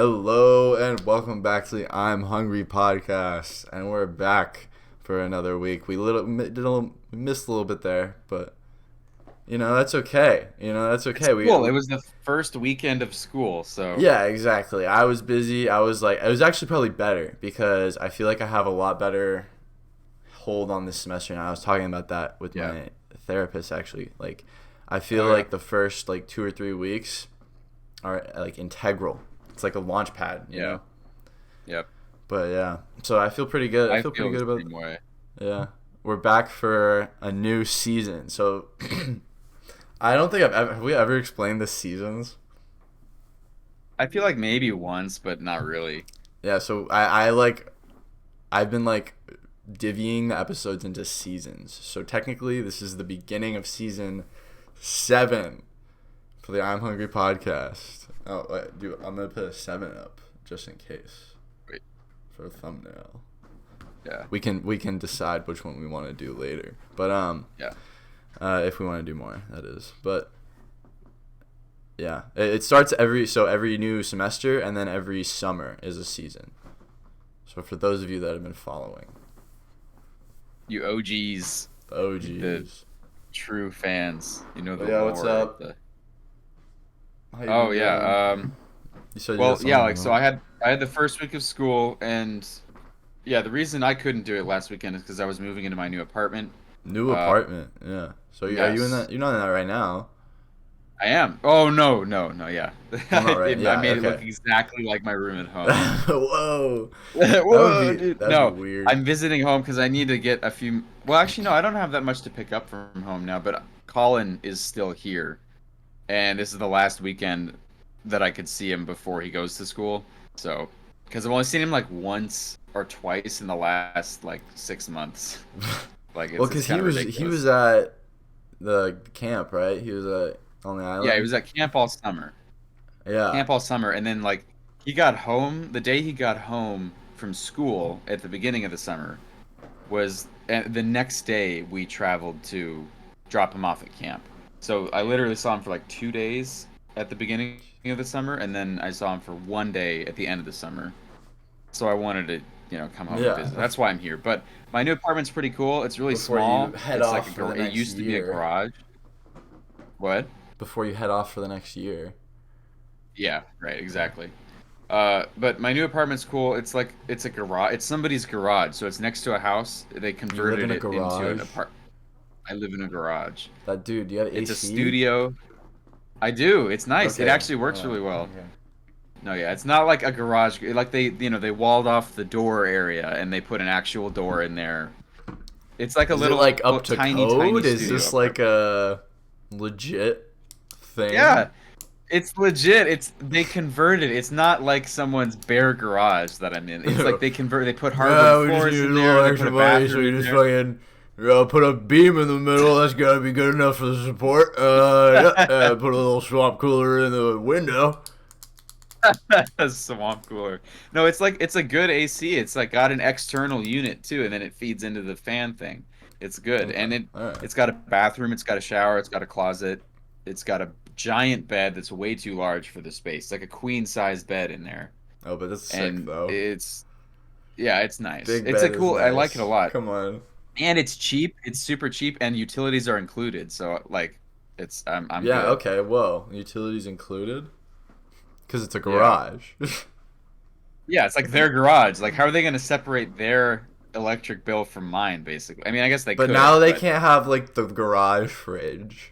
Hello and welcome back to the I'm Hungry podcast, and we're back for another week. We missed a little bit there, but that's okay. That's okay. It's cool. It was the first weekend of school, so Yeah, exactly. I was busy. It was actually probably better because I feel like I have a lot better hold on this semester now. I was talking about that with yeah. my therapist actually. Like, I feel Oh yeah. like the first 2 or 3 weeks are like integral. It's like a launch pad, Yeah. Yep. But yeah, so I feel pretty good. I I feel pretty feel good the about. same way. Yeah, we're back for a new season. So I don't think have we ever explained the seasons. I feel like maybe once, but not really. Yeah, so I've been divvying the episodes into seasons. So technically, this is the beginning of season 7 for the I'm Hungry podcast. Oh, wait, dude, I'm gonna put a 7 up just in case Wait. for a thumbnail. Yeah. We can decide which one we want to do later. But Yeah. if we want to do more, that is. But yeah, it starts every new semester, and then every summer is a season. So for those of you that have been following, You OGs, the the OGs. true fans, you know the Yeah, what's lore of up? the. How you Oh been yeah. doing? You said you Well, had yeah. something Like going so, on. I had the first week of school, and yeah, the reason I couldn't do it last weekend is because I was moving into my new apartment. New Uh, apartment. Yeah. So are you in yes. that? You're not in that right now. I am. Oh no, no, no, yeah. Well, not right. I Yeah. made it look Okay. exactly like my room at home. Whoa. Whoa, dude. That'd be No, weird. I'm visiting home because I need to get a few. Well, actually, no, I don't have that much to pick up from home now, but Colin is still here, and this is the last weekend that I could see him before he goes to school. So, because I've only seen him like once or twice in the last like 6 months. Like Well, it's because kind of he ridiculous. was at the camp, right? He was on the Yeah, he island. was at camp all summer. Yeah. Camp all summer, and then like he got home the day he got home from school at the beginning of the summer was and the next day we traveled to drop him off at camp. So I literally saw him for like 2 days at the beginning of the summer, and then I saw him for one day at the end of the summer. So I wanted to, come home and Yeah. visit. That's why I'm here. But my new apartment's pretty cool. It's really Before you small. head It's like off for the it next used to be a year. garage. What? Before you head off for the next year. Yeah, right, exactly. But my new apartment's cool. It's a garage. It's somebody's garage, so it's next to a house. They You live converted in a it into an garage. apart. I live in a garage. That dude, you have It's a AC? studio. I do. It's nice. It Okay. actually works really well. Okay. No, yeah, it's not like a garage. Like they walled off the door area and they put an actual door in there. It's like a Is it little up to tiny code? Is studio this like apartment. a legit thing? Yeah, it's legit. They converted. It's not like someone's bare garage that I'm in. It's like they put hardwood Yeah, we just need floors a in there. little They put extra a money, so bathroom you in just there. fucking put a beam in the middle. That's gotta be good enough for the support. Yeah, put a little swamp cooler in the window. A swamp cooler. No, it's a good AC. It's like got an external unit too, and then it feeds into the fan thing. It's good, Okay, and all right. it's got a bathroom. It's got a shower. It's got a closet. It's got a giant bed that's way too large for the space, like a queen size bed in there. Oh, but that's sick And though. yeah, it's nice. Big It's a bed is cool. I like it a nice. lot, Come on. and it's cheap. It's super cheap, and utilities are included. So like, I'm Yeah. good. Okay. Whoa. Utilities included? Because it's a Yeah. garage. Yeah, it's like their garage. Like, how are they going to separate their electric bill from mine, basically? I mean, I guess they But now could, they but can't have the garage fridge.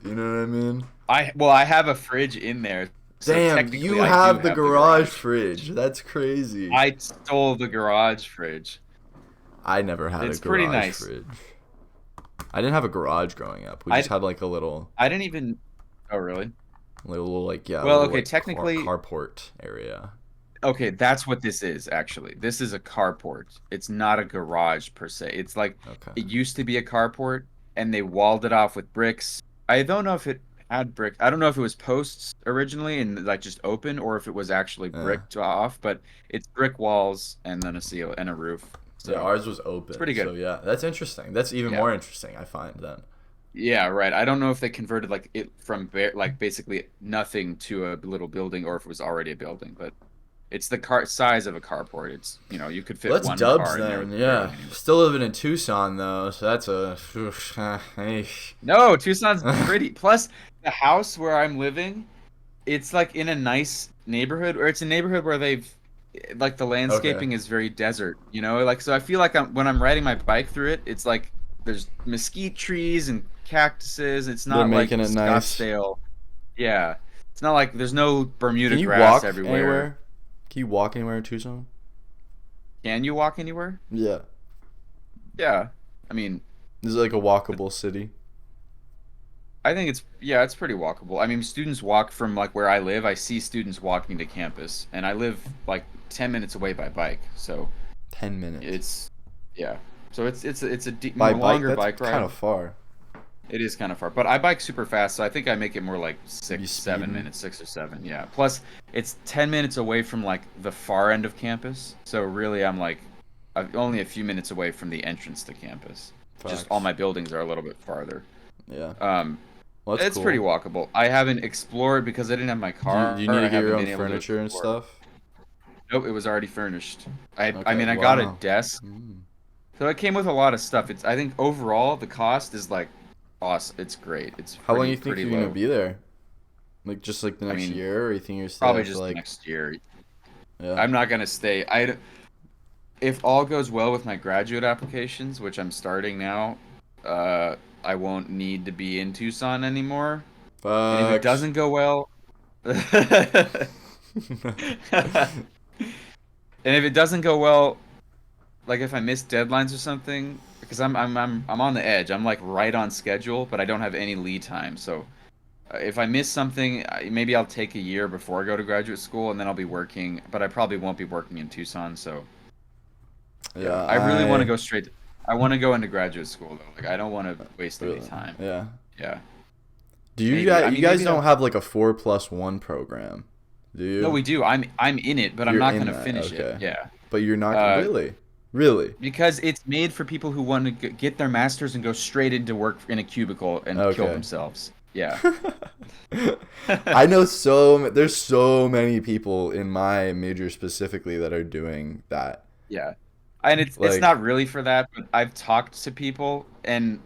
You know what I mean? I have a fridge in there, so Damn, technically you I do have the have the garage garage. fridge. That's crazy. I stole the garage fridge. I never had a It's pretty garage nice. fridge. I didn't have a garage growing up. We just I had like a little, I didn't even. Oh, really? a Well, little okay, like technically, carport area. okay, that's what this is actually. This is a carport. It's not a garage per se. It's like Okay. it used to be a carport and they walled it off with bricks. I don't know if it had brick. I don't know if it was posts originally and like just open or if it was actually Yeah. bricked off, but it's brick walls and then a seal and a roof. Yeah, So ours was it's open. pretty So good. yeah, that's interesting. That's even Yeah. more interesting, I find then. Yeah, right. I don't know if they converted like it from like basically nothing to a little building, or if it was already a building. But it's the car size of a carport. It's you could fit Well, that's one dubs car in there then. barely Yeah. anywhere. Still living in Tucson though, so that's a. No, Tucson's pretty. Plus, the house where I'm living, it's like in a nice neighborhood, or it's a neighborhood where they've like the Okay. landscaping is very desert, like so I feel like when I'm riding my bike through it, it's like there's mesquite trees and cactuses. It's They're not like making it nice. Scottsdale. Yeah. It's not like there's no Can Bermuda you grass walk everywhere. anywhere? Can you walk anywhere in Tucson? Can you walk anywhere? Yeah. Yeah. I mean, This is like a walkable city. I think it's pretty walkable. I mean, students walk from like where I live. I see students walking to campus, and I live like 10 minutes away by bike. So 10 minutes. it's yeah. So it's a By bike, longer that's bike kind ride. of far. It is kind of far, but I bike super fast, so I think I make it more like You six, seven speeding? minutes, 6 or 7. Yeah. Plus, it's 10 minutes away from like the far end of campus. So really, I'm only a few minutes away from the entrance to campus. Just all Facts. my buildings are a little bit farther. Yeah. Um, Well, that's it's pretty cool. walkable. I haven't explored because I didn't have my Do car. you need I to get your haven't own been able to furniture and explore. stuff? Nope, it was already furnished. I Okay. mean, I got a Wow. desk, Mm. so it came with a lot of stuff. I think overall the cost is like awesome. It's great. It's How long pretty you think pretty you're gonna low. be there? Like just like the I next mean, year, or you think you're stay probably there for just like? next year. Yeah. I'm not gonna stay. If all goes well with my graduate applications, which I'm starting now, I won't need to be in Tucson anymore. And if it Facts. doesn't go well, and if it doesn't go well, like if I miss deadlines or something, because I'm on the edge. I'm like right on schedule, but I don't have any lead time. So if I miss something, maybe I'll take a year before I go to graduate school, and then I'll be working. But I probably won't be working in Tucson. So yeah, Yeah. I really want to go straight. I want to go into graduate school though. Like I don't want to waste any Really. time. Yeah. Yeah, Do you maybe. guys? I You mean, guys maybe don't that. have like a 4+1 program, do No, you? we do. I'm in it, but I'm You're not in gonna that. finish it. Okay. Yeah. But you're not Uh, really, really. because it's made for people who want to get their masters and go straight into work in a cubicle and kill Okay. themselves. Yeah. I know there's so many people in my major specifically that are doing that. Yeah. And it's Like, not really for that, but I've talked to people and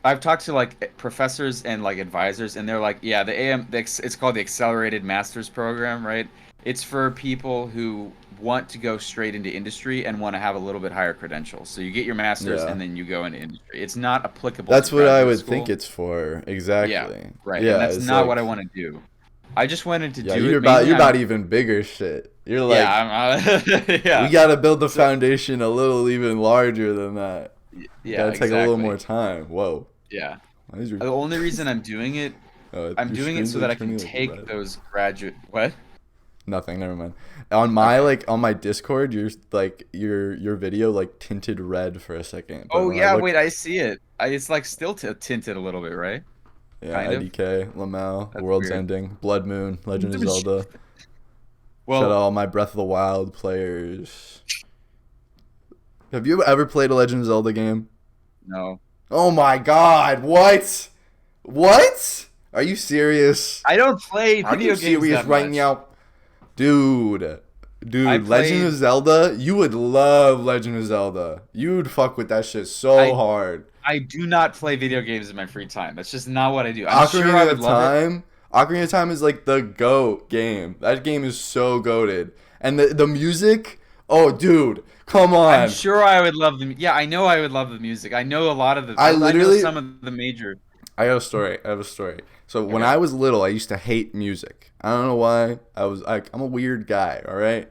I've talked to like professors and like advisors, and they're like, yeah, it's called the Accelerated Masters Program, right? It's for people who want to go straight into industry and want to have a little bit higher credentials. So you get your master's yeah. and then you go into industry. It's not applicable to That's what I graduate would think school. it's for. Yeah, Exactly. right. And Yeah, that's it's not what I like want to do. I just wanted to yeah, do it mainly. you're about even bigger shit. You're Yeah, like we yeah. got to build the So foundation a little even larger than that. yeah, Got to take a little more exactly. time. Whoa. Yeah. Why is your The only reason I'm your doing it screen's so like that I can turning like take red? those graduate. What? Nothing, never mind. On my Okay. like on my Discord, your video like tinted red for a second, but Oh when I yeah, wait, look, I see it. It's like still tinted a little bit, right? yeah, Kind of. IDK, Lamau, That's World's weird. Ending, Blood Moon, Legend of Zelda. Shout out Well, all my Breath of the Wild players. Have you ever played a Legend of Zelda game? no. Oh my god, what? What? Are you serious? I don't play Are you video games serious that right much. now? Dude. I Dude, Legend of played Zelda, you would love Legend of Zelda. You'd fuck with that shit so I hard. I do not play video games in my free time. That's just not what I do. I'm sure I Ocarina would of love it. Time, Ocarina of Time is like the GOAT game. That game is so goated. And the music, oh dude, come I'm on. sure I would love the. Yeah, I know I would love the music. I know a lot of the. I I know literally some of the major. I got a story. I have a story. So when Okay. I was little, I used to hate music. I don't know why. I was like, I'm a weird guy. All right.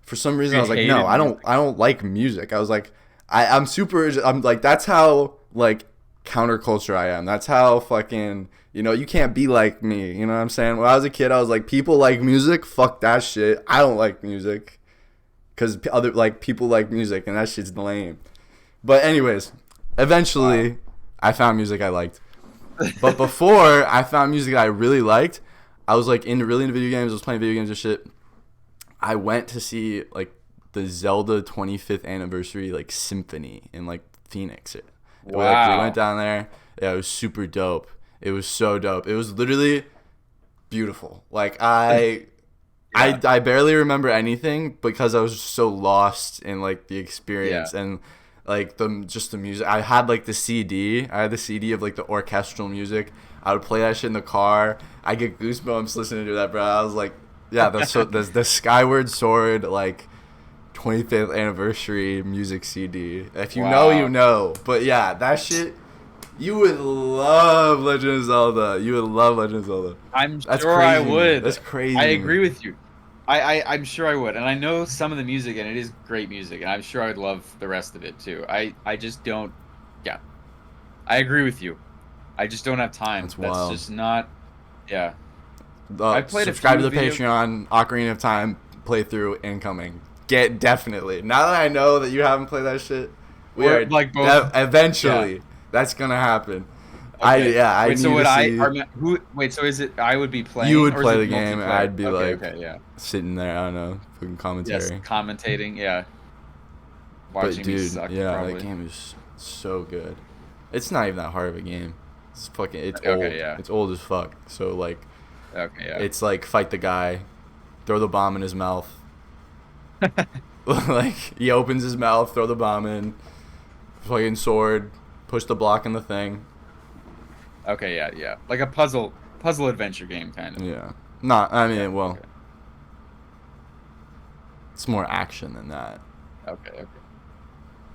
For some reason, I You was like, no, hated music. I don't like music. I was like, I'm super. I'm like, that's how like counterculture I am. That's how fucking. You can't be like me. You know what I'm saying? When I was a kid, I was like, people like music. Fuck that shit. I don't like music. Cause other like people like music, and that shit's lame. But anyways, Wow. eventually, I found music I liked. But before I found music I really liked, I was like really into video games. I was playing video games and shit. I went to see like the Zelda 25th anniversary like symphony in like Phoenix. We went Wow. down there. Yeah, it was super dope. It was so dope. It was literally beautiful. Like I Yeah. I barely remember anything because I was so lost in like the Yeah. experience and like the music. I had like the CD. I had the CD of like the orchestral music. I would play that shit in the car. I get goosebumps listening to that, bro. I was like, yeah, that's so the Skyward Sword like 25th anniversary music CD. If you know, you Wow. know. But yeah, that shit. You would love Legend of Zelda. You would love Legend of Zelda. I'm That's sure I crazy to me. would. That's crazy I to me. agree with you. I'm sure I would. And I know some of the music, and it is great music, and I'm sure I'd love the rest of it too. I just don't. Yeah, I agree with you. I just don't have time. That's That's wild. just not. Yeah. I played a Subscribe few to the video. Patreon. Ocarina of Time playthrough incoming. Get definitely. Now that I know that you haven't played that shit, we Or are like both. Yeah. eventually that's gonna happen. Okay. I Wait, so need to would I see. are who wait, so is it I would be You playing would or is play it the game, and multiplayer? I'd be Okay, like okay, yeah. sitting there. I don't know, fucking Yes, commentary. commentating, yeah. But Watching me dude, suck yeah, that probably. game is so good. It's not even that hard of a game. It's fucking. It's Okay, old. yeah. It's old as fuck. So like, Okay, yeah. it's like fight the guy, throw the bomb in his mouth. Like he opens his mouth, throw the bomb in, fucking sword, push the block in the thing. Okay, yeah, yeah. Like a puzzle adventure game kind of. Yeah. Not. I Okay, mean, well, okay. it's more action than that. Okay, okay.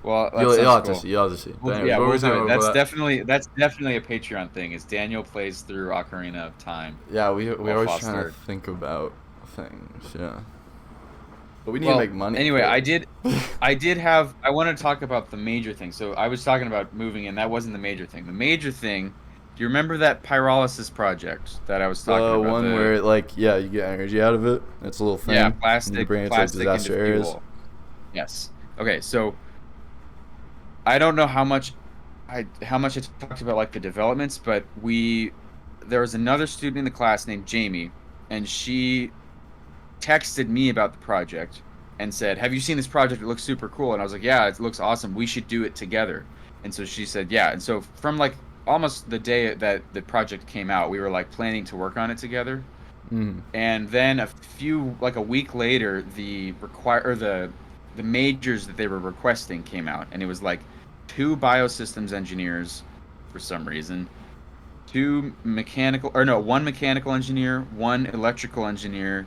Well, that You'll sounds have to cool. see. You'll have to see. But anyways, Yeah, what were we'll we do talking it. about before that? That's definitely a Patreon thing. Is Daniel plays through Ocarina of Time. Yeah, we While always trying to Foster. think about things. Yeah. But we need to Well, make money. anyway, But I want to talk about the major thing. So I was talking about moving in. That wasn't the major thing. The major thing, do you remember that pyrolysis project that I was talking the about? one The where like yeah, you get energy out of it. It's a little thing. Yeah, And you bring it to like plastic into disaster areas. fuel. Yes. Okay, so I don't know how much I talked about like the developments, but there was another student in the class named Jamie, and she texted me about the project and said, "Have you seen this project? It looks super cool." And I was like, "Yeah, it looks awesome. We should do it together." And so she said, "Yeah." And so from like almost the day that the project came out, we were like planning to work on it together. Mm. And then a week later, the majors that they were requesting came out, and it was like two biosystems engineers for some reason, one mechanical engineer, one electrical engineer,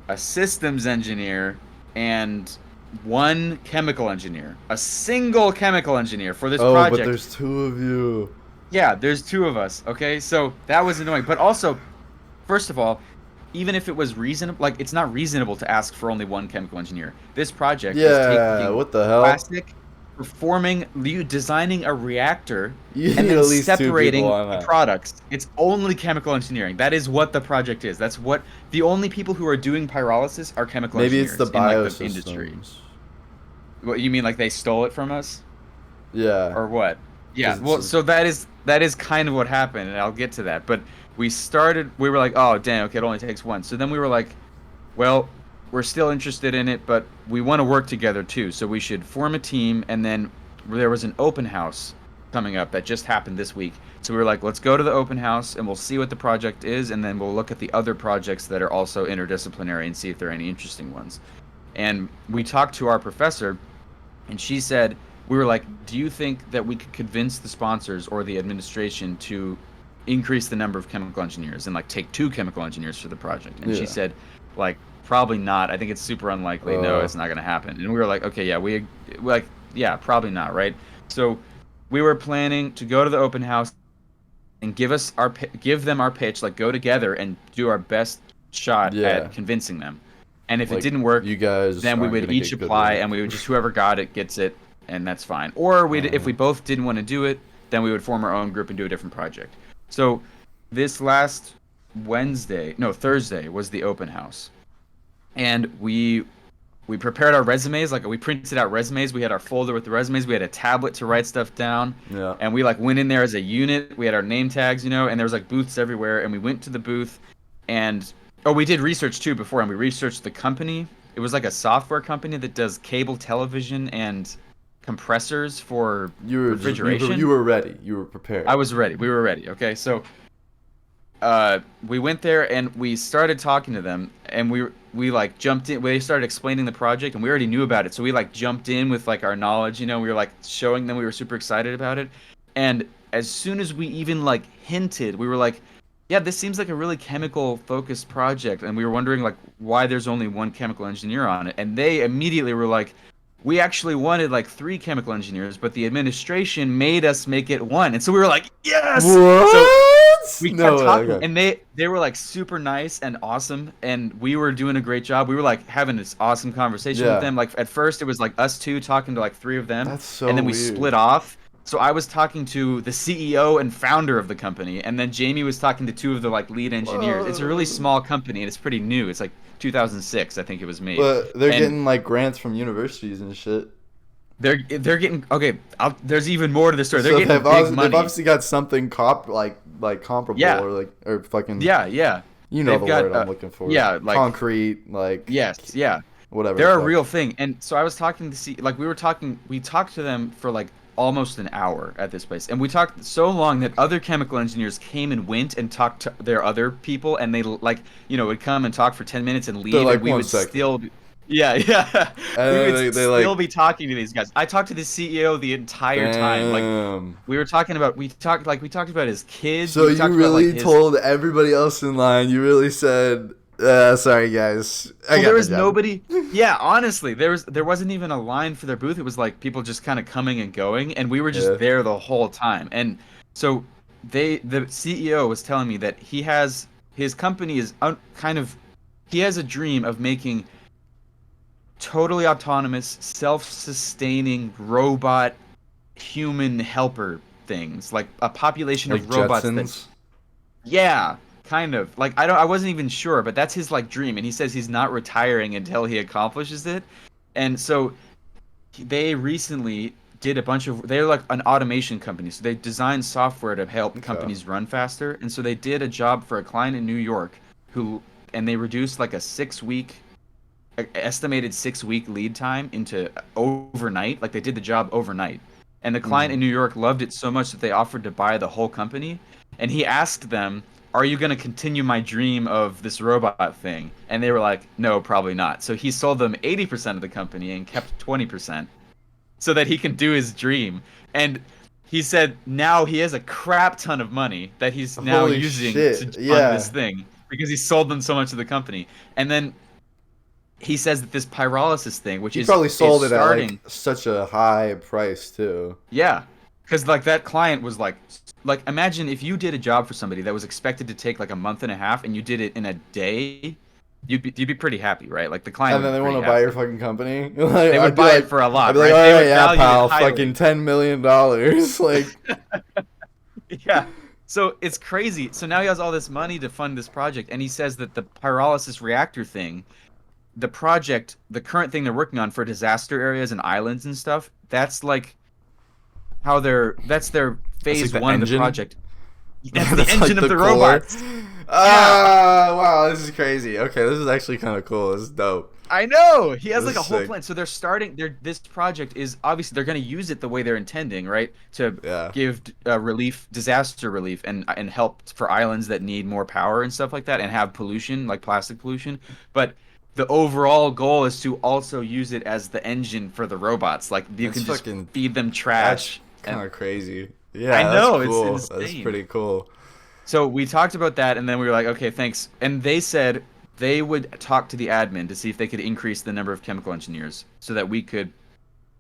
a systems engineer, and one chemical engineer. A single chemical engineer for this Oh, but project. there's two of you. Yeah, there's two of us. Okay, so that was annoying. But also, first of all, even if it was reasonable, like it's not reasonable to ask for only one chemical engineer. This project is Yeah. taking What the hell? plastic, designing a reactor, You and need then at least two people separating on the that. products. It's only chemical engineering. That is what the project is. That's what the only people who are doing pyrolysis are chemical Maybe it's engineers the in like the industry. biosystems. What you mean, like they stole it from us? Yeah. Or what? Yeah, 'Cause well, it's so that is kind of what happened, and I'll get to that. But we were like, oh, dang, okay, it only takes one. So then we were like, well, we're still interested in it, but we want to work together too. So we should form a team, and then there was an open house coming up that just happened this week. So we were like, let's go to the open house, and we'll see what the project is, and then we'll look at the other projects that are also interdisciplinary and see if there are any interesting ones. And we talked to our professor, and she said, we were like, do you think that we could convince the sponsors or the administration to increase the number of chemical engineers and like take two chemical engineers for the project? And she Yeah. said, like, probably not. I think it's super unlikely. No, it's not going to happen. And we were like, okay, yeah, yeah, probably not, right? So we were planning to go to the open house and give them our pitch, like go together and do our best shot Yeah. at convincing them. And if it Like, didn't work, you guys then we aren't would gonna each get good apply, with and it. we would just whoever got it gets it, and that's fine. Or if we Uh, both didn't want to do it, then we would form our own group and do a different project. So this last Thursday was the open house, and we prepared our resumes. Like we printed out resumes. We had our folder with the resumes. We had a tablet to write stuff down, Yeah. and we like went in there as a unit. We had our name tags, and there was like booths everywhere. And we went to the booth, and we did research too before, and we researched the company. It was like a software company that does cable television and compressors for You were refrigeration. you were ready. You were I prepared. was ready. We were ready. Okay, so we went there and we started talking to them, and we like jumped in. They started explaining the project, and we already knew about it, so we like jumped in with like our knowledge. We were like showing them we were super excited about it, and as soon as we even like hinted, we were like, yeah, this seems like a really chemical focused project, and we were wondering like why there's only one chemical engineer on it, and they immediately were like, we actually wanted like three chemical engineers, but the administration made us make it one, and so we were like, yes. So What? we kept No way. talking, Okay. and they were like super nice and awesome, and we were doing a great job. We were like having this awesome conversation with Yeah. them. Like at first it was like us two talking to like three of them, That's and so then we weird. split off. So I was talking to the CEO and founder of the company, and then Jamie was talking to two of the like lead engineers. It's a really Whoa. small company, and it's pretty new. It's like 2006, I think it was made. But they're And getting like grants from universities and shit. they're getting okay. There's even more to the story. They're So getting big they've money. obviously got something like comparable Yeah, or fucking yeah. you know They've the got word I'm looking for. yeah, like Concrete, like yes, yeah. whatever the They're a fuck. real thing. And so I was talking to see like we talked to them for like almost an hour at this place. And we talked so long that other chemical engineers came and went and talked to their other people, and they like, would come and talk for 10 minutes and They're leave, and like we one would second. still yeah, yeah. And We then would they still like be talking to these guys. I talked to the CEO the entire time. Like damn. we talked about his kids. So We you talked about like really his told everybody else in line, you really said, sorry guys, I well, got there the was job. nobody. Yeah, honestly, there wasn't even a line for their booth. It was like people just kind of coming and going, and we were just Yeah. there the whole time. And so the CEO was telling me that his company is kind of he has a dream of making totally autonomous, self-sustaining robot human helper things, like a population Like of robots that Jetsons. yeah, kind of. Like I wasn't even sure, but that's his like dream, and he says he's not retiring until he accomplishes it. And so they recently did a bunch of they're like an automation company. So they design software to help Okay. companies run faster. And so they did a job for a client in New York who and they reduced like a 6 week estimated 6 week lead time into overnight. Like they did the job overnight. And the client Mm. in New York loved it so much that they offered to buy the whole company. And he asked them, "Are you going to continue my dream of this robot thing?" And they were like, "No, probably not." So he sold them 80% of the company and kept 20% so that he can do his dream. And he said now he has a crap ton of money that he's now Holy using to shit. fund this Yeah. thing because he sold them so much of the company. And then he says that this pyrolysis thing, which He is probably it's sold it at like starting, such a high price too. yeah, because like that client was like imagine if you did a job for somebody that was expected to take like a month and a half, and you did it in a day, you'd be pretty happy, right? Like the client And would then be they want pretty to buy your happy. fucking company. Like, They would buy it for a I'd lot, be like, right? all They right, would yeah, value it pal, highly. fucking $10 million. Like, Yeah. So it's crazy. So now he has all this money to fund this project, and he says that the pyrolysis reactor thing, the current thing they're working on for disaster areas and islands and stuff, that's their that's like phase the one of the engine. project. That's the That's engine like of the the core. robots. Yeah, Ah, wow, this is crazy. Okay, this is actually kind of cool. This is dope. I know. He has This like is a whole sick. plan. So this project is obviously they're going to use it the way they're intending, right? To Yeah. give disaster relief and help for islands that need more power and stuff like that and have pollution, like plastic pollution. But the overall goal is to also use it as the engine for the robots. Like you That's can just fucking, feed them that's trash and kind of crazy. I Yeah, that's know it's cool. That's insane. pretty cool. So we talked about that, and then we were like, okay, thanks. And they said they would talk to the admin to see if they could increase the number of chemical engineers so that we could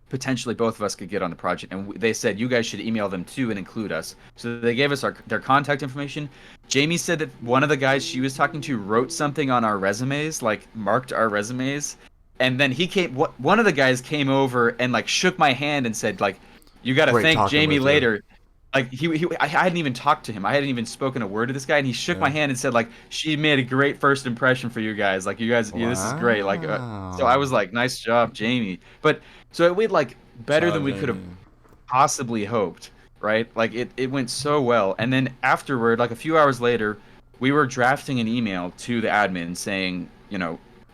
potentially both of us could get on the project. And they said you guys should email them too and include us. So they gave us their contact information. Jamie said that one of the guys she was talking to wrote something on our resumes, like marked our resumes. And then one of the guys came over and like shook my hand and said like, you got to Great thank talking Jamie with you. later. Like I hadn't even talked to him. I hadn't even spoken a word to this guy, and he shook my Yeah. hand and said like, "She made a great first impression for you guys. Like you guys, this is great." Like, so I was Wow. like, "Nice job, Jamie." But so it went like better than Child we could have Jamie. possibly hoped, right? Like it went so well. And then afterward, like a few hours later, we were drafting an email to the admin saying,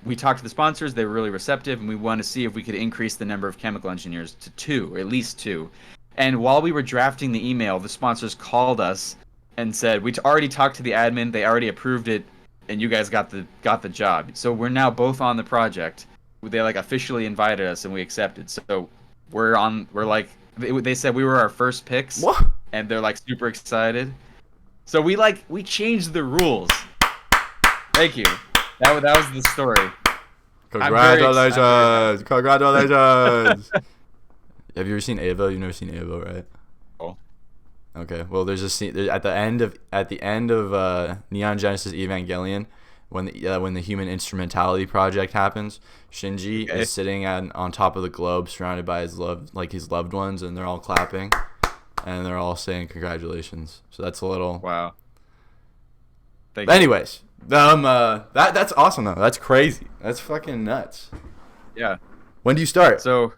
we talked to the sponsors. They were really receptive, and we wanted to see if we could increase the number of chemical engineers to 2, at least 2. And while we were drafting the email, the sponsors called us and said we already talked to the admin. They already approved it, and you guys got the job. So we're now both on the project. They like officially invited us, and we accepted. So we're on. We're like they said we were our first picks, What? and they're like super excited. So we changed the rules. Thank you. That was the story. Congratulations! Congratulations! Have you ever seen Ava? You've never seen Ava, right? Oh. Okay. Well, there's a scene at the end of Neon Genesis Evangelion, when the Human Instrumentality Project happens. Shinji is sitting on top of the globe, surrounded by his loved ones, and they're all clapping, and they're all saying congratulations. So that's a little. Wow. Anyways, that's awesome though. That's crazy. That's fucking nuts. Yeah. When do you start? So,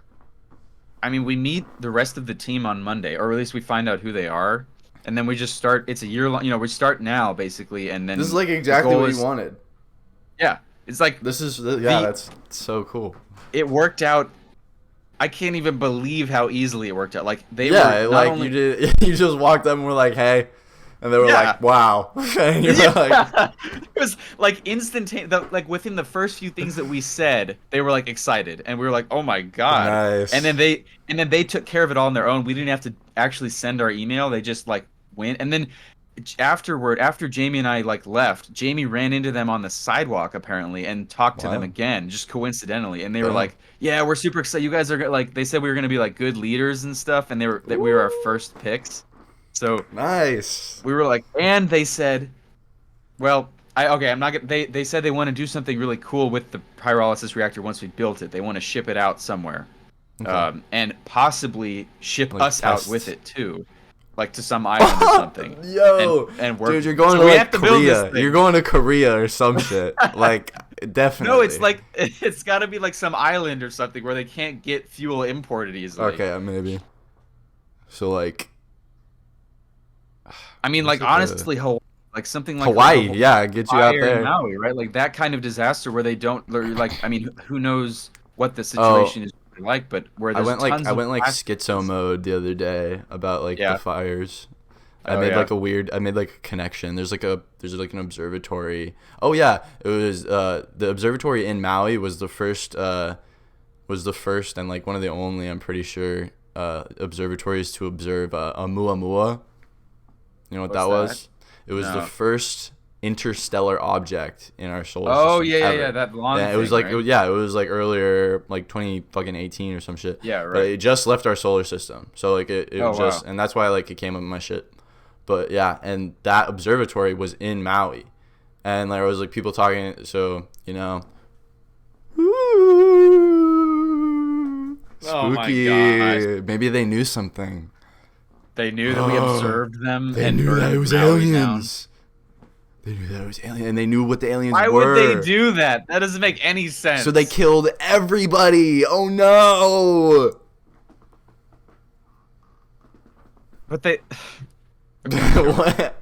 I mean, we meet the rest of the team on Monday, or at least we find out who they are, and then we just start. It's a year long. We start now basically, and then This is like exactly what you wanted. Yeah, it's like that's so cool. It worked out. I can't even believe how easily it worked out. Like you just walked up and were like, hey. And they were like, wow. And you were like... It was like instantaneous. Like within the first few things that we said, they were like excited. And we were like, oh my God. Nice. And then they took care of it all on their own. We didn't have to actually send our email. They just like went. And then after Jamie and I like left, Jamie ran into them on the sidewalk apparently and talked to them again, just coincidentally. And they were like, yeah, we're super excited. You guys are like, they said we were going to be like good leaders and stuff. And that we were our first picks. So nice. We were like, and they said, well, I'm not gonna. They said they want to do something really cool with the pyrolysis reactor once we built it. They want to ship it out somewhere, and possibly ship us out with it too, like to some island or something. Yo, and work. Dude, you're going to Korea. You're going to Korea or some shit. Like definitely. No, it's like it's got to be like some island or something where they can't get fuel imported easily. Okay, maybe. So like. I mean, like honestly, Hawaii, like something like Hawaii, yeah, get you out there. Maui, right? Like that kind of disaster where they don't like. I mean, who knows what the situation is like? But where there's I went like schizo mode the other day about like the fires. I made like a connection. There's like an observatory. Oh yeah, it was the observatory in Maui was the first and like one of the only, I'm pretty sure, observatories to observe Oumuamua. You know what that was? It was the first interstellar object in our solar system. Oh yeah, that long. Yeah, it was like right? it was like earlier, like 2018 or some shit. Yeah, right. But it just left our solar system, so like it just, and that's why like it came up in my shit. But yeah, and that observatory was in Maui, and there was like people talking. So spooky. Oh my gosh. Maybe they knew something. They knew that we observed them. They knew that it was aliens. They knew that it was alien, and they knew what the aliens were. Why would they do that? That doesn't make any sense. So they killed everybody. Oh no! But they. What?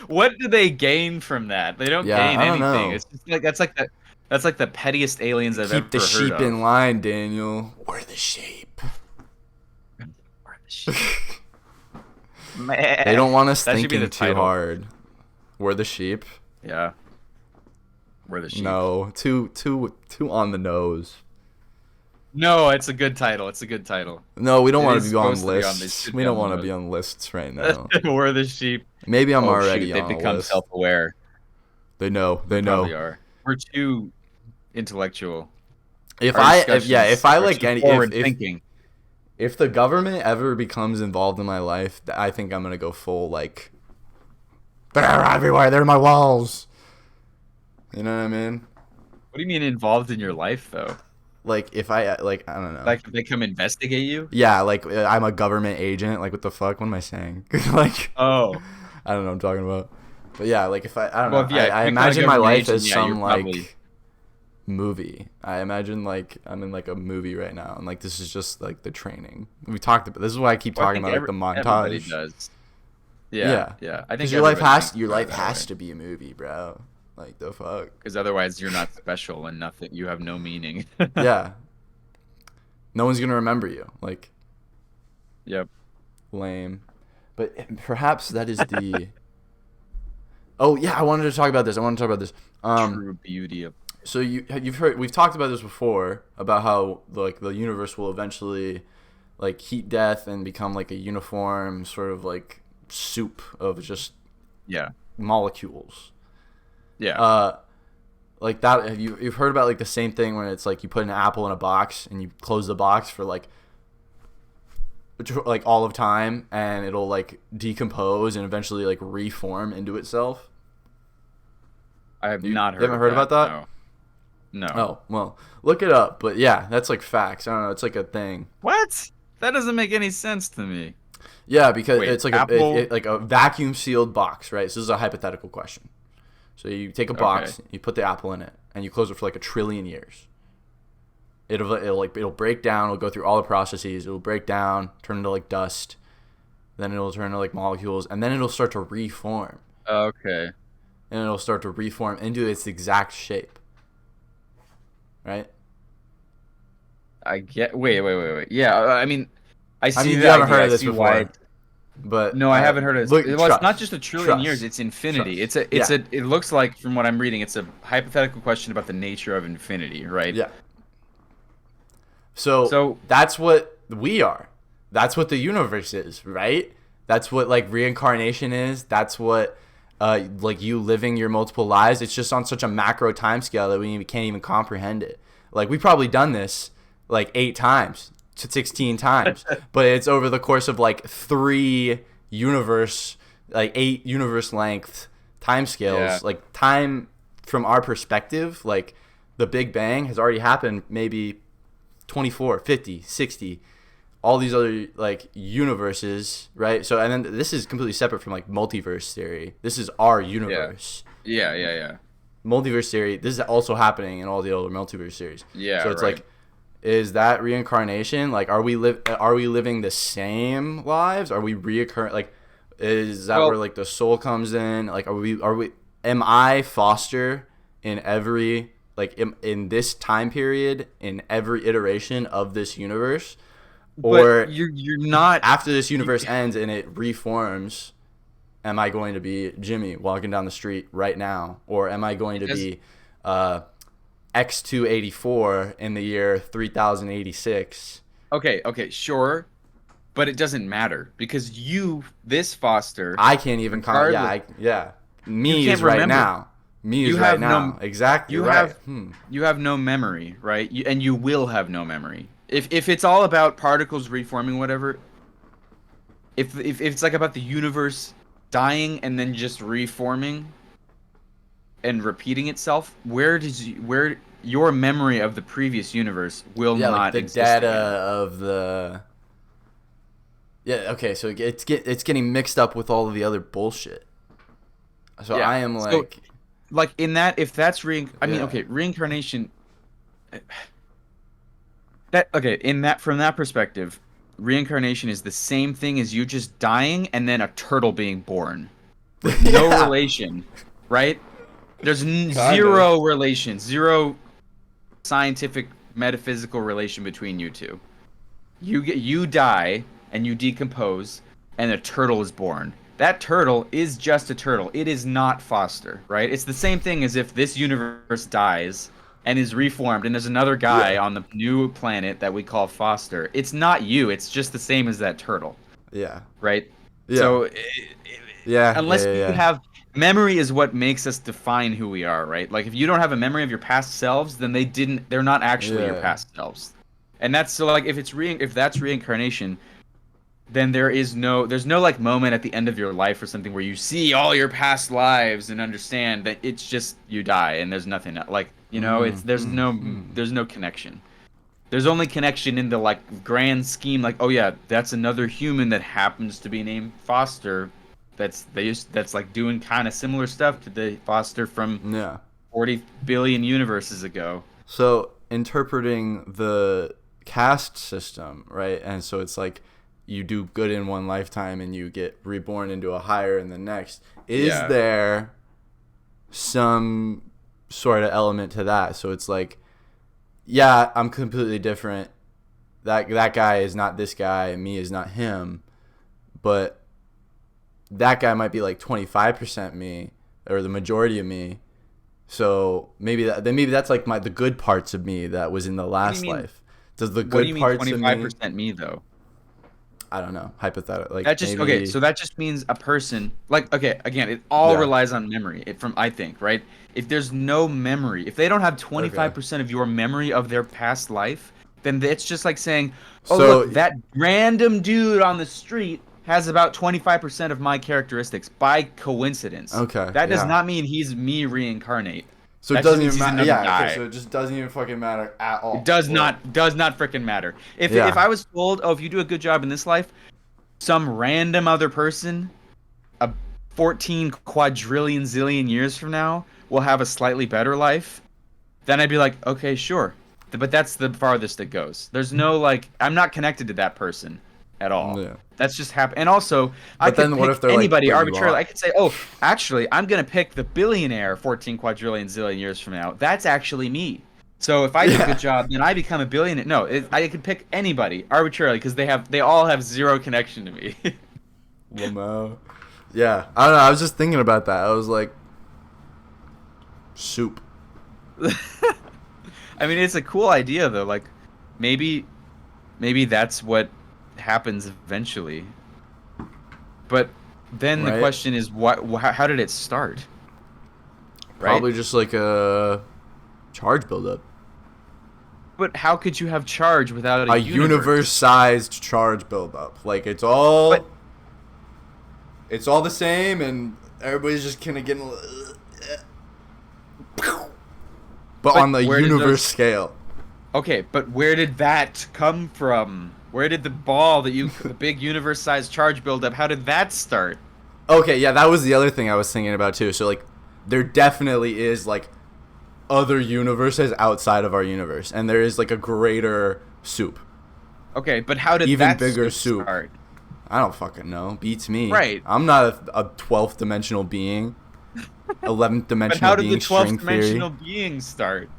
What do they gain from that? They don't gain anything. Know. It's just like that's like the pettiest aliens I've ever heard of. Keep the sheep in line, Daniel. We're the sheep. Man. They don't want us thinking too hard. We're the sheep. Yeah. We're the sheep. No, too on the nose. No, it's a good title. It's a good title. No, we don't want to be on lists. We don't want to be on lists right now. We're the sheep. Maybe I'm already on a list. They've become self-aware. They know. They know. Probably are. We're too intellectual. If the government ever becomes involved in my life, I think I'm gonna go full like. They're everywhere. They're my walls. You know what I mean? What do you mean involved in your life though? Like if I don't know. Like if they come investigate you? Yeah, like I'm a government agent. Like what the fuck? What am I saying? Like I don't know what I'm talking about. But yeah, like if I don't know. I imagine my life as some like movie. I imagine like I'm in like a movie right now, and like this is just like the training we talked about. This is why I keep talking about like the montage. Everybody does. Yeah. I think your life has to be a movie, bro. Like the fuck. Because otherwise you're not special and nothing. You have no meaning. Yeah. No one's gonna remember you. Like, Yep. lame. But perhaps that is the. Oh yeah, I wanted to talk about this. True beauty of. So you've heard, we've talked about this before about how like the universe will eventually like heat death and become like a uniform sort of like soup of just Yeah. molecules. Yeah. Like that. You've heard about like the same thing when it's like you put an apple in a box and you close the box for like all of time and it'll like decompose and eventually like reform into itself. I have not heard. You haven't heard about that? No. No. Oh, well, look it up. But yeah, that's like facts. I don't know. It's like a thing. What? That doesn't make any sense to me. Yeah, because Wait, it's like Apple? like a vacuum sealed box, right? So this is a hypothetical question. So you take a box, Okay. you put the apple in it, and you close it for like 1 trillion years. It'll break down. It'll go through all the processes. It'll break down, turn into like dust. Then it'll turn into like molecules, and then it'll start to reform. Okay. And it'll start to reform into its exact shape. Right? I get. Wait. Yeah. I mean, I see. I mean, you the haven't idea. heard I of this see before. why But No, I haven't heard of this. Look, Well, trust, it's not just 1 trillion trust, years; it's infinity. trust. It looks like from what I'm reading, it's a hypothetical question about the nature of infinity, right? Yeah. So that's what we are. That's what the universe is, right? That's what like reincarnation is. That's what like you living your multiple lives. It's just on such a macro time scale that we can't even comprehend it. Like we've probably done this like 8 times to 16 times, but it's over the course of like 8 universe length time scales. Yeah. Like time from our perspective, like the Big Bang has already happened maybe 24, 50, 60, all these other like universes, right? So and then this is completely separate from like multiverse theory. This is our universe. Yeah. Multiverse theory, this is also happening in all the other multiverse theories. Yeah. So it's right. like, is that reincarnation? Like, are we living the same lives? Are we reoccurring? Like, is that where like the soul comes in? Like, am I Foster in every like in this time period in every iteration of this universe? Or But you're not. after this universe ends and it reforms, am I going to be Jimmy walking down the street right now? Or am I going to be X284 in the year 3086? Okay, sure, but it doesn't matter because this Foster. I can't even Me can't is right remember. now. Me is You right have now. Exactly You right. you have no memory, right? And you will have no memory. If it's all about particles reforming, whatever. If it's like about the universe dying and then just reforming and repeating itself, where your memory of the previous universe will Yeah, not like the exist data again. of the. Yeah. Okay. So it's getting mixed up with all of the other bullshit. So Yeah. I am So, like. like in that, if that's I mean, Yeah. okay, reincarnation. From that perspective, reincarnation is the same thing as you just dying and then a turtle being born with no Yeah. relation, right? There's Kind zero relation, zero scientific metaphysical relation between you two. You die and you decompose and a turtle is born. That turtle is just a turtle. It is not Foster, right? It's the same thing as if this universe dies and is reformed and there's another guy on the new planet that we call Foster. It's not you. It's just the same as that turtle, Yeah. right? Yeah. So Yeah. unless yeah, you yeah. have memory is what makes us define who we are, right? Like if you don't have a memory of your past selves, then they're not actually your Yeah. past selves. And that's so like if that's reincarnation, then there's no like moment at the end of your life or something where you see all your past lives and understand that it's just you die and there's nothing like, there's no connection. There's only connection in the like grand scheme, like, oh yeah, that's another human that happens to be named Foster. That's like doing kind of similar stuff to the Foster from Yeah. 40 billion universes ago. So interpreting the caste system, right? And so it's like you do good in one lifetime and you get reborn into a higher in the next. Is Yeah. there some sort of element to that. So it's like, yeah, I'm completely different. That guy is not this guy, and me is not him. But that guy might be like 25% me, or the majority of me. So maybe that's like the good parts of me that was in the last life. Does the good parts of me? What do you mean 25% me though? I don't know. Hypothetical. Like That just maybe, okay. So that just means a person like okay. Again, it all relies on memory. I think right. If there's no memory, if they don't have 25% of your memory of their past life, then it's just like saying, "Oh look, that random dude on the street has about 25% of my characteristics by coincidence." Okay. That does not mean he's me reincarnate. So it doesn't even matter. Yeah. Okay. So it just doesn't even fucking matter at all. It does not freaking matter. If I was told, "Oh, if you do a good job in this life, some random other person, a 14 quadrillion zillion years from now, will have a slightly better life," then I'd be like, okay, sure. But that's the farthest it goes. There's no like, I'm not connected to that person at all. Yeah. That's just happen. And also, I could pick anybody arbitrarily. I could say, oh, actually, I'm gonna pick the billionaire 14 quadrillion zillion years from now. That's actually me. So if I do a good job, then I become a billionaire. No, I could pick anybody arbitrarily because they all have zero connection to me. Lamo. Yeah, I don't know. I was just thinking about that. I was like, soup. I mean, it's a cool idea though. Like, maybe that's what happens eventually. But then the question is, how did it start? Probably just like a charge buildup. But how could you have charge without a universe-sized charge buildup? Like it's all the same, and everybody's just kind of getting. But on the universe scale. Okay, but where did that come from? Where did the the big universe-sized charge buildup? How did that start? Okay, yeah, that was the other thing I was thinking about too. So like, there definitely is like other universes outside of our universe, and there is like a greater soup. Okay, but how did even that bigger soup start? I don't fucking know. Beats me. Right. I'm not a 12th dimensional being. 11th dimensional being. But how did the 12th dimensional being start?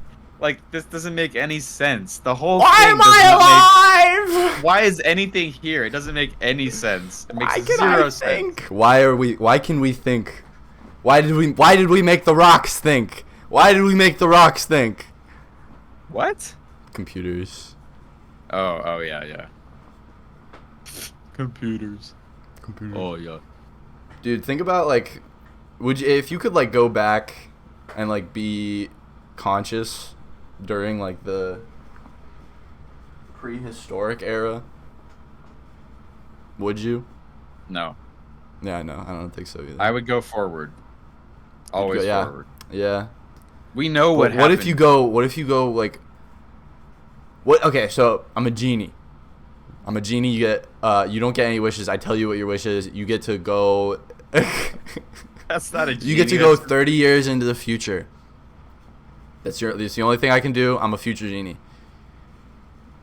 Like, this doesn't make any sense. The whole Why thing am I alive? Why is anything here? It doesn't make any sense. It makes zero sense. Why can we think? Why did we make the rocks think? Why did we make the rocks think? What? Computers. Oh yeah. Computers. Oh yeah. Dude, think about like, if you could like go back and like be conscious during like the prehistoric era, would you? No. Yeah, no, I don't think so either. I would go forward. Always forward. Yeah. We know what happened. What if you go like, what? Okay, so I'm a genie. You get you don't get any wishes. I tell you what your wish is. You get to go. That's not a genie. You get to go 30 years into the future. That's the only thing I can do. I'm a future genie.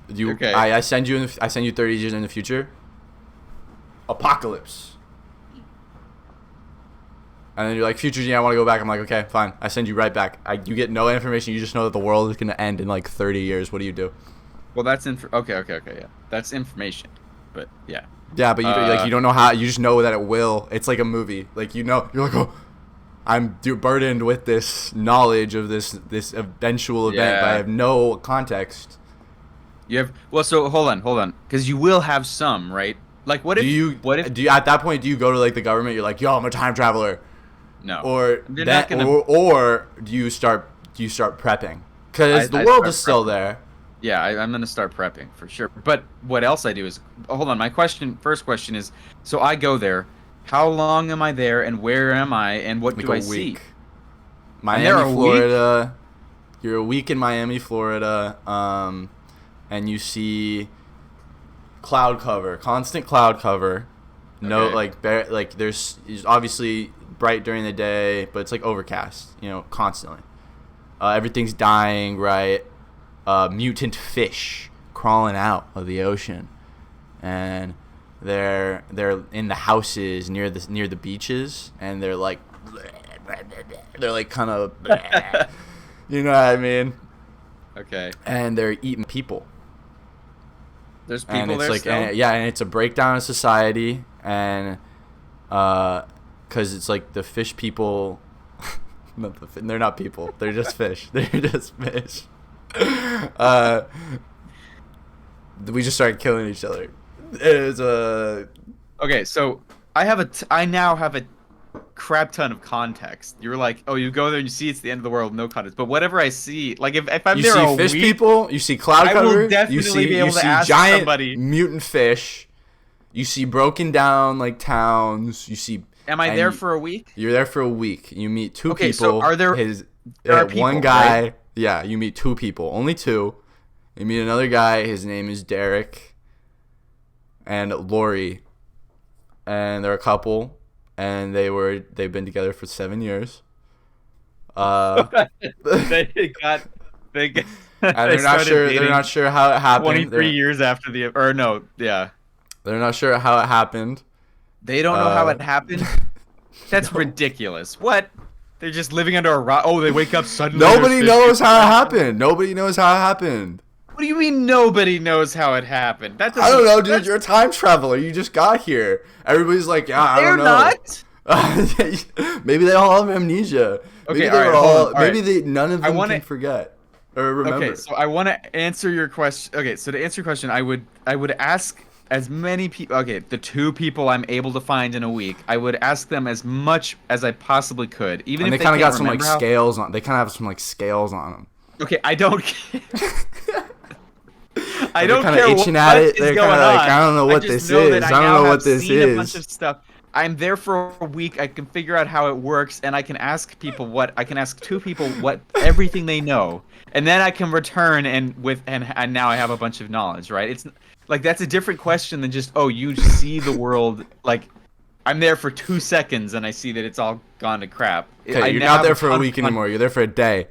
Okay. I send you 30 years in the future. Apocalypse. And then you're like, future genie, I want to go back. I'm like, okay, fine. I send you right back. You get no information. You just know that the world is going to end in like 30 years. What do you do? Well, that's okay, yeah. That's information. But yeah. Yeah, but you don't know how. You just know that it will. It's like a movie. Like, you know, you're like, oh, I'm burdened with this knowledge of this eventual event, but I have no context. So hold on, because you will have some, right? Like, what if at that point do you go to like the government? You're like, yo, I'm a time traveler. No. Or do you start prepping? Because the world is still there. Yeah, I'm gonna start prepping for sure. But what else I do is, hold on. My first question is, so I go there. How long am I there, and where am I, and what do I see? Miami, Florida. You're a week in Miami, Florida, and you see cloud cover, constant cloud cover. No, like there's obviously bright during the day, but it's like overcast, constantly. Everything's dying, right? Mutant fish crawling out of the ocean, and they're in the houses near the beaches, and they're like, they're like kind of, you know what I mean? Okay. And they're eating people. There's people and it's there like, still? and it's a breakdown of society, and because it's like the fish people, they're not people, they're just fish. They're just fish. We just started killing each other. It was Okay, so I now have a crap ton of context. You're like, oh, you go there and you see it's the end of the world, no context. But whatever I see, like if I'm you there see a fish week, people, you see cloud I cover, will definitely be able to see ask giant somebody. mutant fish, you see broken down like towns, you see. Am I there for a week? You're there for a week. You meet two Okay, people. so are there? There are people, one guy. right? Yeah, you meet two people, only two. You meet another guy. His name is Derek, and Lori, and they're a couple. And they've been together for 7 years. They got. And they're not sure how it happened. 23 years after the, or no, yeah. They're not sure how it happened. They don't know how it happened. That's ridiculous. What? They're just living under a rock. Oh, they wake up suddenly. Nobody knows how it happened. Nobody knows how it happened. What do you mean nobody knows how it happened? I don't know, dude. You're a time traveler. You just got here. Everybody's like, yeah, I don't know. They're not. Maybe they all have amnesia. Maybe Okay, none of them can forget or remember. Okay, so I want to answer your question. Okay, so to answer your question, I would ask as many people. Okay, the two people I'm able to find in a week, I would ask them as much as I possibly could, even if they kind of got some like scales on. They kind of have some like scales on them. Okay, I don't care. I don't care what itching at it. They're kind of like, I don't know what this is. I don't know what this is. A bunch of stuff. I'm there for a week. I can figure out how it works, and I can ask two people what everything they know, and then I can return and now I have a bunch of knowledge, right? It's like that's a different question than just, oh, you see the world. Like I'm there for 2 seconds and I see that it's all gone to crap. Okay, you're not there for a week anymore. You're there for a day.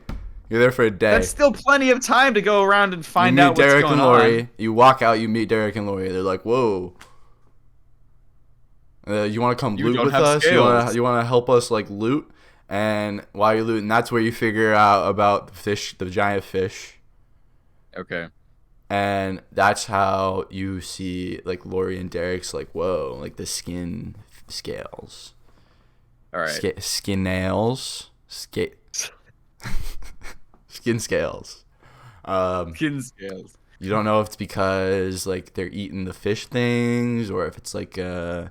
You're there for a day. That's still plenty of time to go around and find out what's Derek going and Lori. on. You walk out, you meet Derek and Lori. They're like, whoa. You want to come loot with us? You want to help us like loot? And while you're looting, that's where you figure out about the giant fish. Okay. And that's how you see like Lori and Derek's like, whoa, like the skin scales. All right. Skin nails. Skin scales. Skin scales. You don't know if it's because like they're eating the fish things, or if it's like if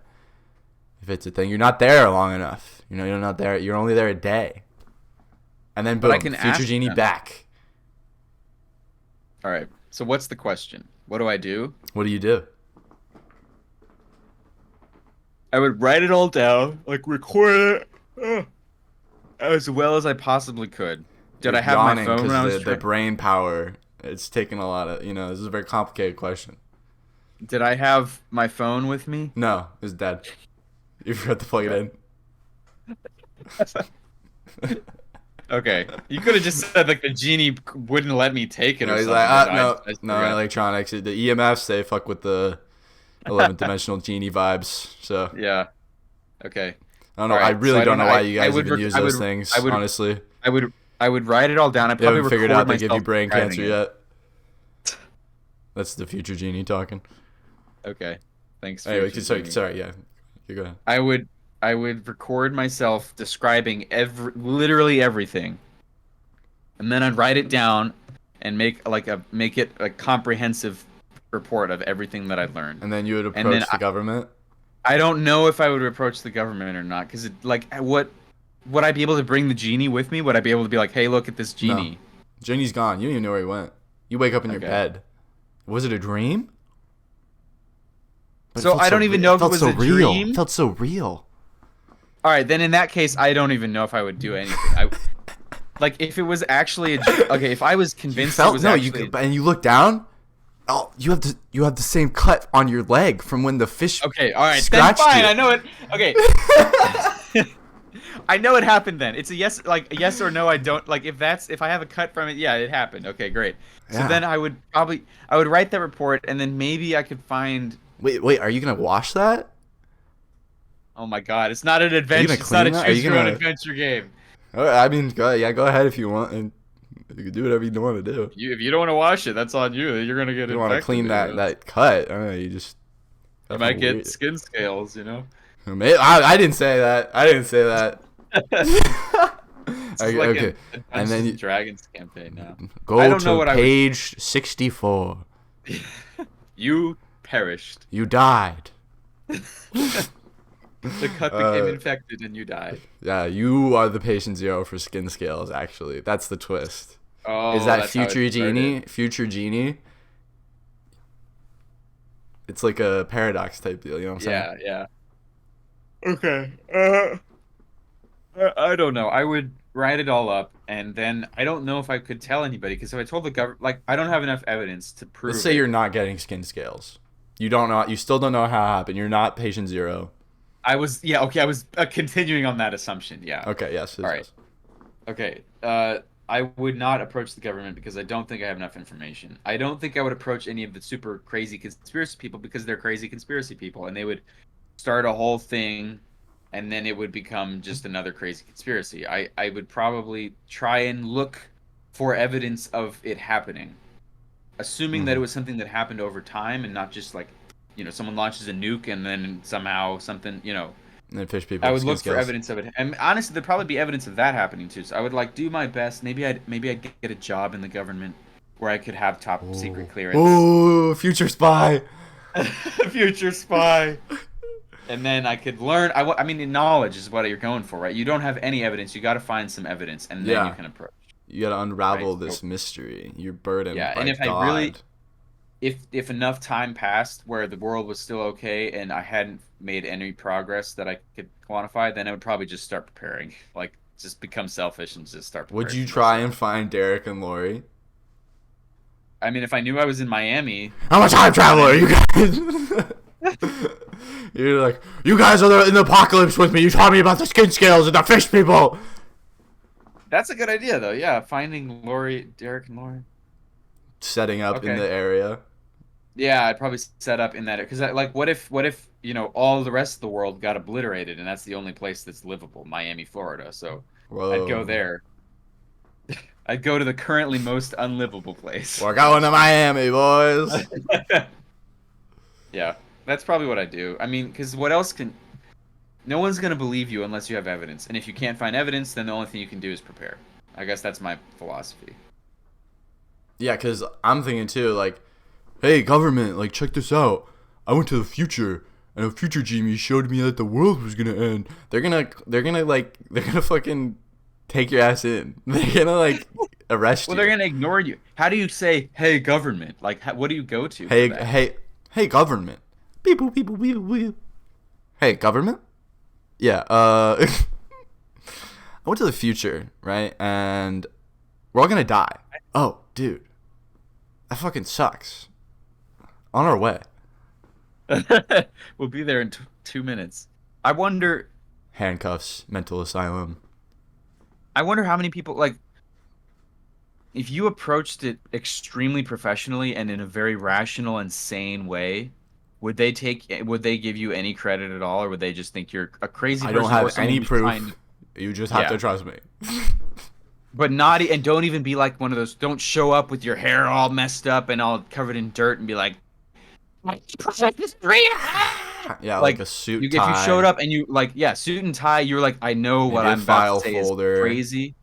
it's a thing. You're not there long enough. You know, you're not there. You're only there a day. And then boom, future genie back. All right. So what's the question? What do I do? What do you do? I would write it all down, like record it as well as I possibly could. Did I have my phone when I was the brain power? It's taking a lot of, this is a very complicated question. Did I have my phone with me? No, it's dead. You forgot to plug it in. Okay, you could have just said like the genie wouldn't let me take it. No, or he's something. like, no electronics. The EMFs, they fuck with the 11th dimensional genie vibes. So yeah, okay. I don't know. Right, I really don't know why you guys even use those things. Honestly, I would write it all down. I probably haven't figured out they give you brain cancer cancer yet. That's the future genie talking. Okay, thanks. Anyway, sorry. Yeah, you go ahead. I would record myself describing literally everything, and then I'd write it down and make it a comprehensive report of everything that I'd learned. And then you would approach the government. I don't know if I would approach the government or not, because would I be able to bring the genie with me? Would I be able to be like, hey, look at this genie? No. Genie's gone. You don't even know where he went. You wake up in your bed. Was it a dream? So I don't even know if it was a dream. It felt so real. All right, then in that case, I don't even know if I would do anything. Like if it was actually if I was convinced it was and you look down. Oh, you have the same cut on your leg from when the fish. Okay, all right, then fine. You. I know it. Okay. I know it happened then. It's a yes or no. I don't if I have a cut from it. Yeah, it happened. Okay, great. So then I would write that report, and then maybe I could find. Wait. Are you gonna wash that? Oh my God! It's not an adventure. It's not a choose your own adventure game. I mean, go ahead if you want, and you can do whatever you want to do. If you don't want to wash it, that's on you. You're gonna get You infected. want to clean that cut? I don't know. You just You might get skin scales. You know. I didn't say that. I didn't say that. It's Okay, like okay. a And then Dungeons and Dragons campaign now. Go I don't know to what page 64. You perished. You died. The cut became infected and you died. Yeah, you are the patient zero for skin scales, actually. That's the twist. Oh, Is that that's how it future genie? started. Future genie? It's like a paradox type deal, you know what I'm saying? Yeah, yeah. Okay. I don't know. I would write it all up, and then I don't know if I could tell anybody because if I told the government, like, I don't have enough evidence to prove. Let's say it. you're not getting skin scales. You don't know. You still don't know how it happened. You're not patient zero. I was, yeah, okay. I was continuing on that assumption. Yeah. Okay. Yes. All right. Okay. I would not approach the government because I don't think I have enough information. I don't think I would approach any of the super crazy conspiracy people because they're crazy conspiracy people, and they would start a whole thing, and then it would become just another crazy conspiracy. I would probably try and look for evidence of it happening, assuming that it was something that happened over time and not just like, someone launches a nuke and then somehow something, And then fish people. I with would skin look for scales. evidence of it, and honestly, there'd probably be evidence of that happening too. So I would like do my best. Maybe I'd get a job in the government where I could have top secret clearance. Ooh, future spy. Future spy. And then I could learn. I mean, knowledge is what you're going for, right? You don't have any evidence. You got to find some evidence, and then you can approach. You got to unravel Right, this mystery. You're burdened Yeah, by and if God. I really, if enough time passed where the world was still okay and I hadn't made any progress that I could quantify, then I would probably just start preparing. Like, just become selfish and just start preparing. Would you try and find Derek and Lori? I mean, if I knew I was in Miami, I'm a time traveler, you guys. You're like, you guys are in the apocalypse with me. You taught me about the skin scales and the fish people. that's a good idea, though. Yeah, finding Derek and Lori. Setting up in Okay. the area. Yeah, I'd probably set up in that because, like, what if all the rest of the world got obliterated and that's the only place that's livable, Miami, Florida. So Whoa. I'd go there. I'd go to the currently most unlivable place. We're going to Miami, boys. Yeah, that's probably what I do. I mean, because what else can? No one's gonna believe you unless you have evidence, and if you can't find evidence, then the only thing you can do is prepare. I guess that's my philosophy. Yeah, because I'm thinking too, like, hey, government, like, check this out. I went to the future, and a future genie showed me that the world was gonna end. They're gonna fucking take your ass in. They're gonna, like, arrest you. Well, they're gonna ignore you. How do you say, "Hey, government"? Like, what do you go to? Hey, for that? hey, government. Beep, boop, beep, boop, beep, boop, beep. Hey, government? Yeah, I went to the future, right? And we're all gonna die. Oh, dude. That fucking sucks. On our way. We'll be there in 2 minutes. I wonder Handcuffs, mental asylum. how many people, like, if you approached it extremely professionally and in a very rational and sane way, would they give you any credit at all, or would they just think you're a crazy I person? don't or have someone any who's proof. trying to- You just have Yeah. to trust me. But not, and don't even be like one of those. Don't show up with your hair all messed up and all covered in dirt and be like, Yeah, like a suit if tie. you showed up and you suit and tie, you're like, I know what Maybe a I'm about file to say folder. is crazy.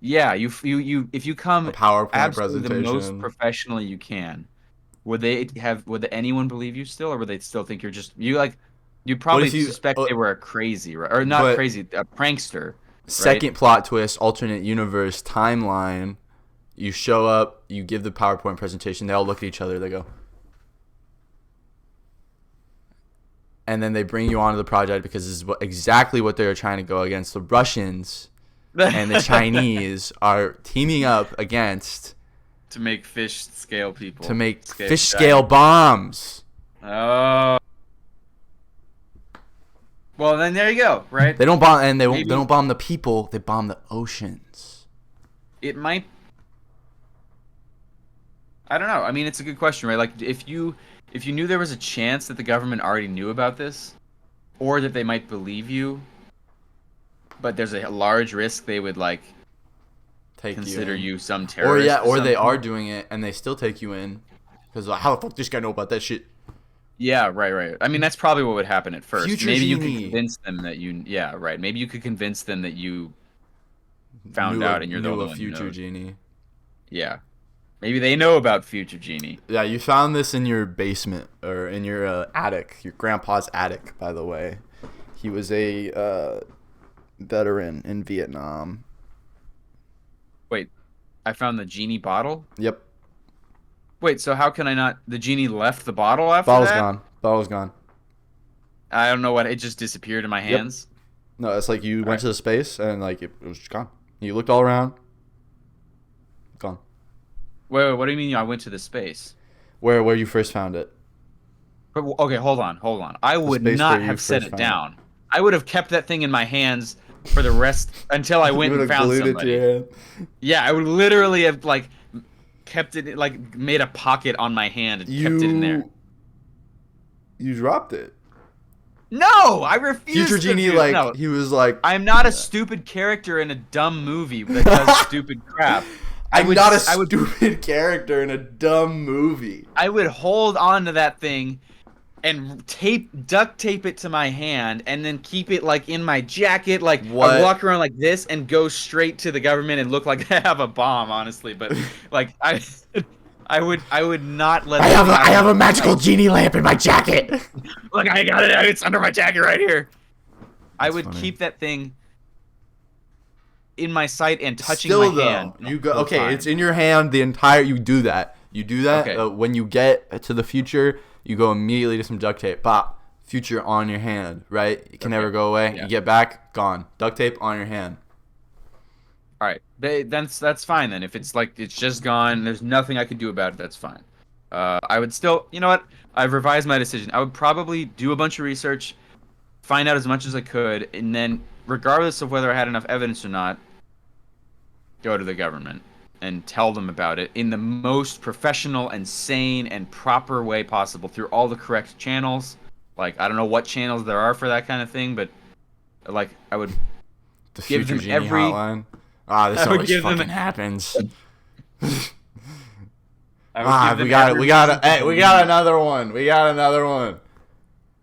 Yeah, if you come A PowerPoint absolutely the most presentation. professionally you can, would anyone believe you still, or would they still think you're just you'd probably if you- suspect they were a crazy, or not but- crazy, a prankster. Second plot twist, alternate universe, timeline. You show up, you give the PowerPoint presentation, they all look at each other, they go. And then they bring you onto the project because this is exactly what they were trying to go against. The Russians and the Chinese are teaming up against To make fish scale people. to make Scale fish scale bombs. Oh. Well, then there you go, right? They don't bomb, and they Maybe- don't bomb the people. They bomb the oceans. It might. I don't know. I mean, it's a good question, right? Like, if you knew there was a chance that the government already knew about this, or that they might believe you, but there's a large risk they would like Take consider you, you some or terrorist. or they are doing it and they still take you in because like, how the fuck this guy know about that shit? Yeah, right. I mean, that's probably what would happen at first. Future Maybe you could genie convince them that you. Yeah, right. Maybe you could convince them that you found knew out and you're the knew only a one who future knows. genie. Yeah. Maybe they know about future genie. Yeah, you found this in your basement or in your attic, your grandpa's attic, by the way. He was a veteran in Vietnam. Wait, I found the genie bottle? Yep. Wait, so how can I not? The genie left the bottle after Bottle's that? gone. Bottle's gone. I don't know what. It just disappeared in my Yep. hands. No, it's like you All went right. to the space and like it was just gone. You looked all around. Gone. Wait, what do you mean I went to the space? Where you first found it. But, okay, hold on. I The would space not where you have set first it found it. down. I would have kept that thing in my hands for the rest until I went You and would have found glued it to somebody. your hand. Yeah, I would literally have like kept it like made a pocket on my hand and kept it in there. You dropped it. No, I refuse Future to genie, do like no. he was like, I'm not a stupid character in a dumb movie that does stupid crap. I'm not a stupid character in a dumb movie. I would hold on to that thing and duct tape it to my hand and then keep it like in my jacket. Like What? I walk around like this and go straight to the government and look like I have a bomb, honestly. But like I would not let. I have a magical genie lamp in my jacket. Look, I got it. It's under my jacket right here. I would funny. keep that thing in my sight and touching Still my though, hand. you go. the Okay, time. it's in your hand. The entire you do that. You do that Okay. when you get to the future. You go immediately to some duct tape. Pop. Future on your hand. Right. It can never go away. Yeah. You get back. Gone. Duct tape on your hand. All right, that's fine then. If it's like it's just gone, there's nothing I could do about it. That's fine. I would still, you know what? I've revised my decision. I would probably do a bunch of research, find out as much as I could, and then, regardless of whether I had enough evidence or not, go to the government and tell them about it in the most professional and sane and proper way possible through all the correct channels. Like, I don't know what channels there are for that kind of thing, but like I would The give future them genie every. hotline. Ah, this I would always give them- fucking happens. I would give them every we got reason to we got believe another one. We got another one.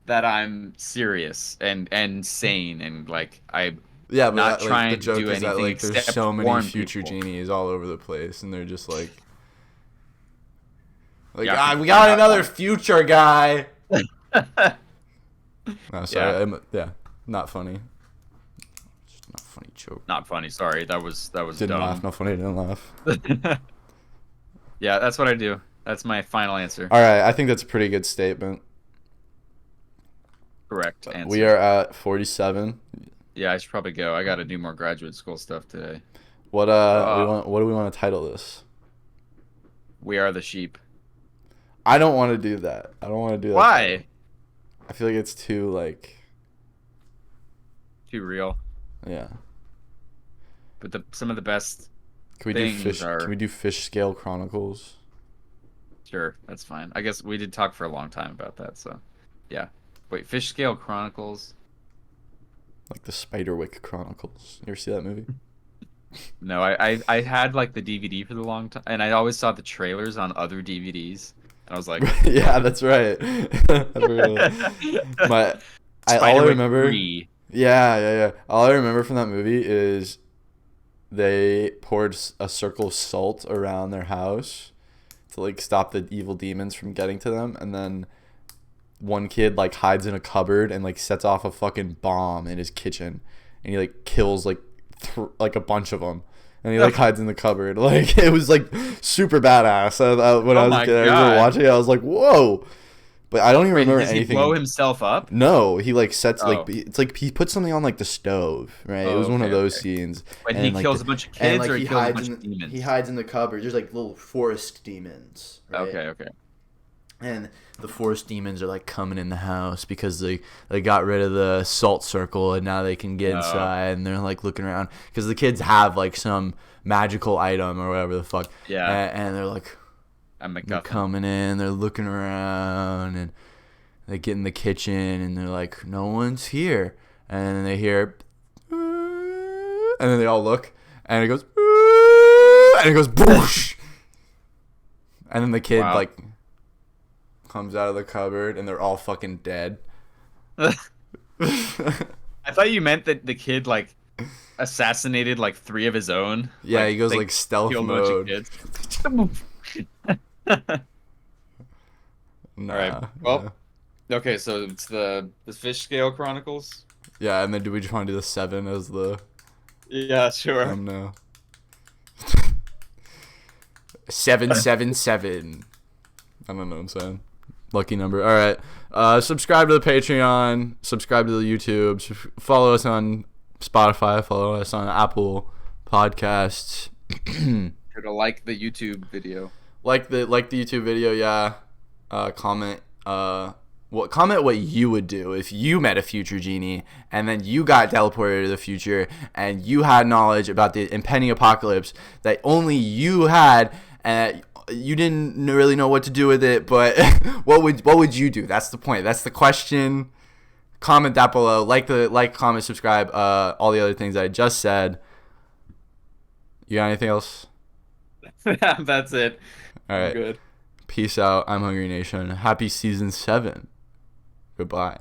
that I'm serious and sane and like I'm Yeah, but not that, trying the to joke do is that anything like there's except so many warn future people. genies all over the place, and they're just like, Yeah, we got not another funny." future guy. No, sorry, Yeah. yeah, not funny. Just not funny joke. Not funny. Sorry, that was Didn't dumb. laugh. Not funny. Didn't laugh. Yeah, that's what I do. That's my final answer. All right, I think that's a pretty good statement. Correct answer. We are at 47. Yeah, I should probably go. I got to do more graduate school stuff today. What what do we want to title this? We are the sheep. I don't want to do that. I don't want to do that. Why? I feel like it's too like, Too real. yeah. But some of the best. Can we do Things are- Can we do Fishscale Chronicles? Sure, that's fine. I guess we did talk for a long time about that. So, yeah. Wait, Fishscale Chronicles. Like the Spiderwick Chronicles. You ever see that movie? No, I had like the DVD for the long time, and I always saw the trailers on other DVDs, and I was like, Yeah, that's right. All I Spiderwick remember. 3. Yeah. All I remember from that movie is they poured a circle of salt around their house to like stop the evil demons from getting to them, and then one kid like hides in a cupboard and like sets off a fucking bomb in his kitchen, and he like kills like a bunch of them. And he like hides in the cupboard. Like it was like super badass. When I was a kid, I remember watching it. I was like, "Whoa!" But I don't even remember Does anything. he blow himself up? No, he like sets Oh. like it's like he put something on like the stove, right? It was one of those scenes. But And, he like, kills a bunch of kids, or he kills a bunch of demons? He hides in the cupboard. There's like little forest demons. Right? Okay. And the forest demons are like coming in the house because they got rid of the salt circle and now they can get inside, and they're like looking around because the kids have like some magical item or whatever the fuck. Yeah. And they're like I'm they're MacGuffin. coming in, they're looking around, and they get in the kitchen and they're like, no one's here. And then they hear and then they all look, and it goes, and it goes, boosh, and then the kid like comes out of the cupboard, and they're all fucking dead. I thought you meant that the kid like assassinated like 3 of his own. Yeah, like, he goes like stealth mode. All right. Well, okay. So it's the Fishscale Chronicles. Yeah, and then do we just want to do the 7 as the? Yeah, sure. No. 777. I don't know what I'm saying. Lucky number. All right. Subscribe to the Patreon. Subscribe to the YouTube. Follow us on Spotify. Follow us on Apple Podcasts. Sure to like the YouTube video. Like the YouTube video, yeah. Comment. Comment what you would do if you met a future genie and then you got teleported to the future and you had knowledge about the impending apocalypse that only you had, and you didn't really know what to do with it, but what would you do? That's the point. That's the question. Comment that below. Comment, subscribe, all the other things that I just said. You got anything else? That's it. All right. Good. Peace out. I'm Hungry Nation. Happy season 7. Goodbye.